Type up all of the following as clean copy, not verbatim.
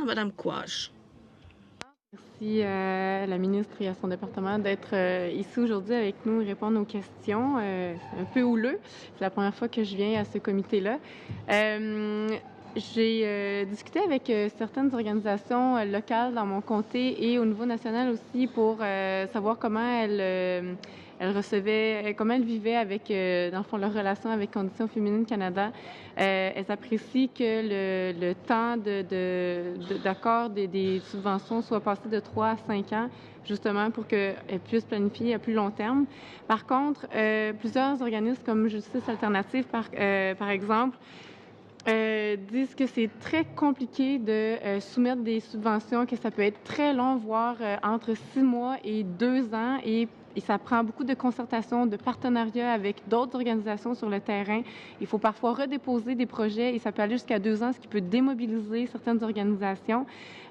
Mme Quach. Merci à la ministre et à son département d'être ici aujourd'hui avec nous et répondre aux questions. C'est un peu houleux. C'est la première fois que je viens à ce comité-là. J'ai discuté avec certaines organisations locales dans mon comté et au niveau national aussi pour savoir comment elles comment elles vivaient avec, dans le fond, leur relation avec Conditions féminines Canada. Elles apprécient que le temps d'accord des subventions soit passé de 3 à 5 ans, justement pour qu'elles puissent planifier à plus long terme. Par contre, plusieurs organismes comme Justice Alternative, par exemple, disent que c'est très compliqué de soumettre des subventions, que ça peut être très long, voire entre 6 mois et 2 ans, et ça prend beaucoup de concertation, de partenariat avec d'autres organisations sur le terrain. Il faut parfois redéposer des projets et ça peut aller jusqu'à 2 ans, ce qui peut démobiliser certaines organisations.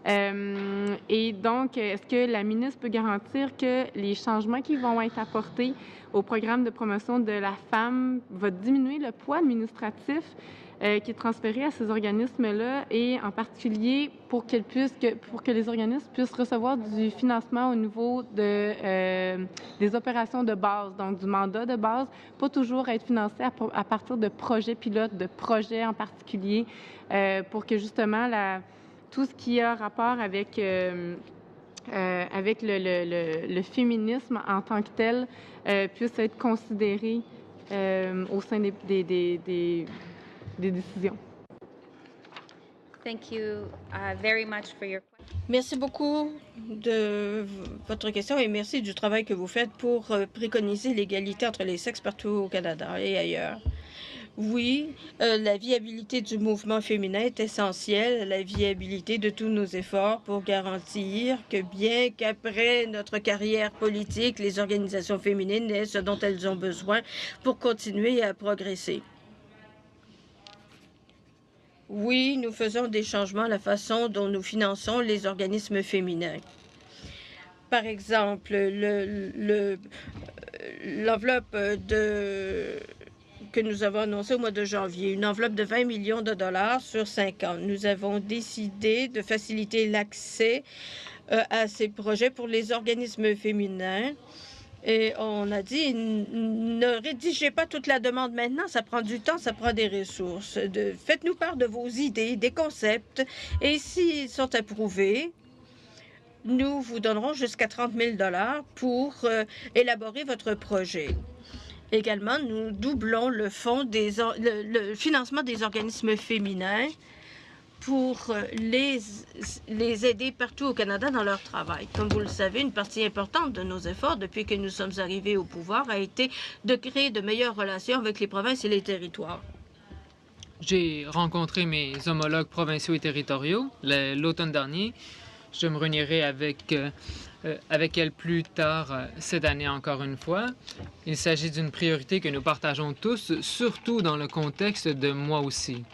Et donc, est-ce que la ministre peut garantir que les changements qui vont être apportés au programme de promotion de la femme va diminuer le poids administratif qui est transféré à ces organismes-là et en particulier pour que les organismes puissent recevoir du financement au niveau des opérations de base, donc du mandat de base, pas toujours être financé à partir de projets pilotes, de projets en particulier, pour que justement tout ce qui a rapport avec le féminisme en tant que tel puisse être considéré au sein des décisions. Thank you very much for your question. Merci beaucoup de votre question et merci du travail que vous faites pour préconiser l'égalité entre les sexes partout au Canada et ailleurs. Oui, la viabilité du mouvement féminin est essentielle à la viabilité de tous nos efforts pour garantir que bien qu'après notre carrière politique, les organisations féminines aient ce dont elles ont besoin pour continuer à progresser. Oui, nous faisons des changements à la façon dont nous finançons les organismes féminins. Par exemple, l'enveloppe que nous avons annoncée au mois de janvier, une enveloppe de 20 millions de dollars sur 5 ans. Nous avons décidé de faciliter l'accès à ces projets pour les organismes féminins. Et on a dit, ne rédigez pas toute la demande maintenant, ça prend du temps, ça prend des ressources. Faites-nous part de vos idées, des concepts, et s'ils sont approuvés, nous vous donnerons jusqu'à 30 000 $ pour élaborer votre projet. Également, nous doublons le financement des organismes féminins pour les aider partout au Canada dans leur travail. Comme vous le savez, une partie importante de nos efforts depuis que nous sommes arrivés au pouvoir a été de créer de meilleures relations avec les provinces et les territoires. J'ai rencontré mes homologues provinciaux et territoriaux l'automne dernier. Je me réunirai avec elle plus tard cette année encore une fois. Il s'agit d'une priorité que nous partageons tous, surtout dans le contexte de moi aussi.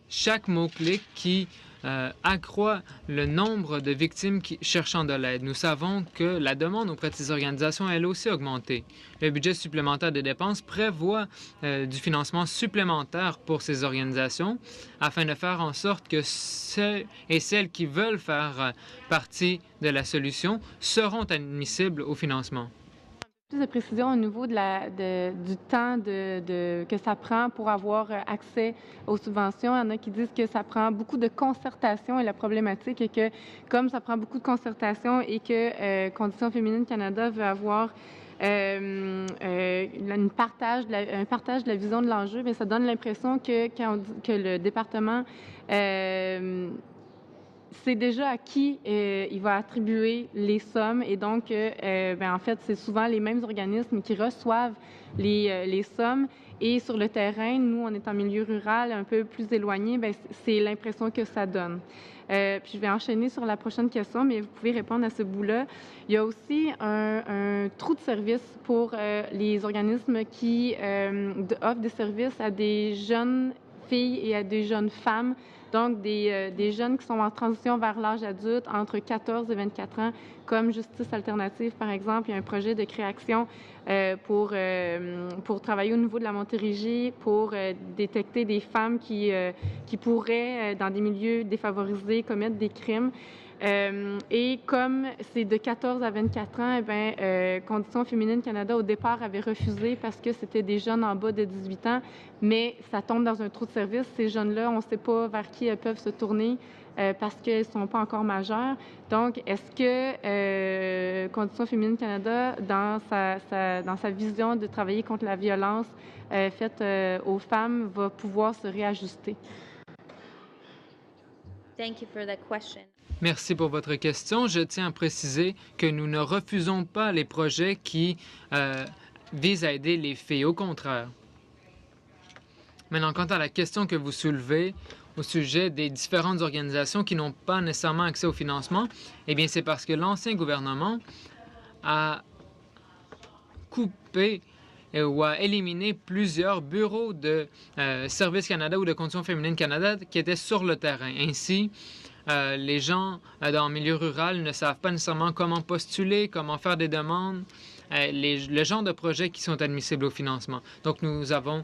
Chaque mot-clé qui accroît le nombre de victimes cherchant de l'aide. Nous savons que la demande auprès de ces organisations, elle a aussi augmenté. Le budget supplémentaire des dépenses prévoit du financement supplémentaire pour ces organisations afin de faire en sorte que ceux et celles qui veulent faire partie de la solution seront admissibles au financement. Plus de précision au niveau du temps que ça prend pour avoir accès aux subventions. Il y en a qui disent que ça prend beaucoup de concertation et la problématique est que comme ça prend beaucoup de concertation et que Conditions féminines Canada veut avoir un partage de la vision de l'enjeu, mais ça donne l'impression que le département c'est déjà à qui il va attribuer les sommes et donc, en fait, c'est souvent les mêmes organismes qui reçoivent les sommes et sur le terrain, nous, on est en milieu rural, un peu plus éloigné, c'est l'impression que ça donne. Puis je vais enchaîner sur la prochaine question, mais vous pouvez répondre à ce bout-là. Il y a aussi un trou de service pour les organismes qui offrent des services à des jeunes filles et à des jeunes femmes, donc des jeunes qui sont en transition vers l'âge adulte entre 14 et 24 ans, comme Justice Alternative, par exemple. Il y a un projet de création pour travailler au niveau de la Montérégie, pour détecter des femmes qui pourraient, dans des milieux défavorisés, commettre des crimes. Et comme c'est de 14 à 24 ans, Conditions féminines Canada, au départ, avait refusé parce que c'était des jeunes en bas de 18 ans, mais ça tombe dans un trou de service. Ces jeunes-là, on ne sait pas vers qui elles peuvent se tourner parce qu'elles ne sont pas encore majeures. Donc, est-ce que Conditions féminines Canada, dans sa vision de travailler contre la violence faite aux femmes, va pouvoir se réajuster? Thank you for the question. Merci pour votre question. Je tiens à préciser que nous ne refusons pas les projets qui visent à aider les filles. Au contraire. Maintenant, quant à la question que vous soulevez au sujet des différentes organisations qui n'ont pas nécessairement accès au financement, eh bien, c'est parce que l'ancien gouvernement a coupé ou a éliminé plusieurs bureaux de Service Canada ou de Conditions féminines Canada qui étaient sur le terrain. Ainsi, les gens dans le milieu rural ne savent pas nécessairement comment postuler, comment faire des demandes, le genre de projets qui sont admissibles au financement. Donc, nous avons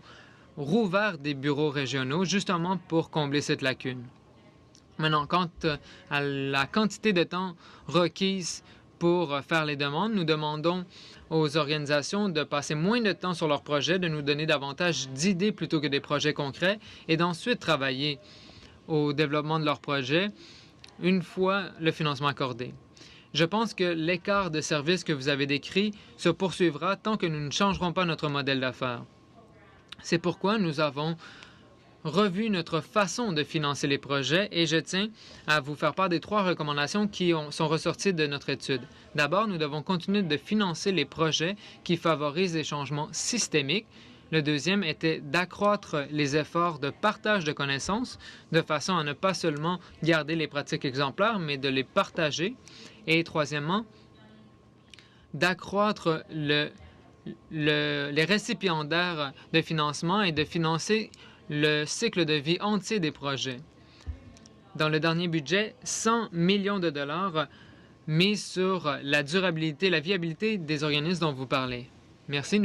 rouvert des bureaux régionaux justement pour combler cette lacune. Maintenant, quant à la quantité de temps requise pour faire les demandes, nous demandons aux organisations de passer moins de temps sur leurs projets, de nous donner davantage d'idées plutôt que des projets concrets et d'ensuite travailler au développement de leurs projets une fois le financement accordé. Je pense que l'écart de service que vous avez décrit se poursuivra tant que nous ne changerons pas notre modèle d'affaires. C'est pourquoi nous avons revu notre façon de financer les projets et je tiens à vous faire part des 3 recommandations qui sont ressorties de notre étude. D'abord, nous devons continuer de financer les projets qui favorisent les changements systémiques. Le deuxième était d'accroître les efforts de partage de connaissances de façon à ne pas seulement garder les pratiques exemplaires, mais de les partager. Et troisièmement, d'accroître les récipiendaires de financement et de financer le cycle de vie entier des projets. Dans le dernier budget, 100 millions de dollars mis sur la durabilité, la viabilité des organismes dont vous parlez. Merci.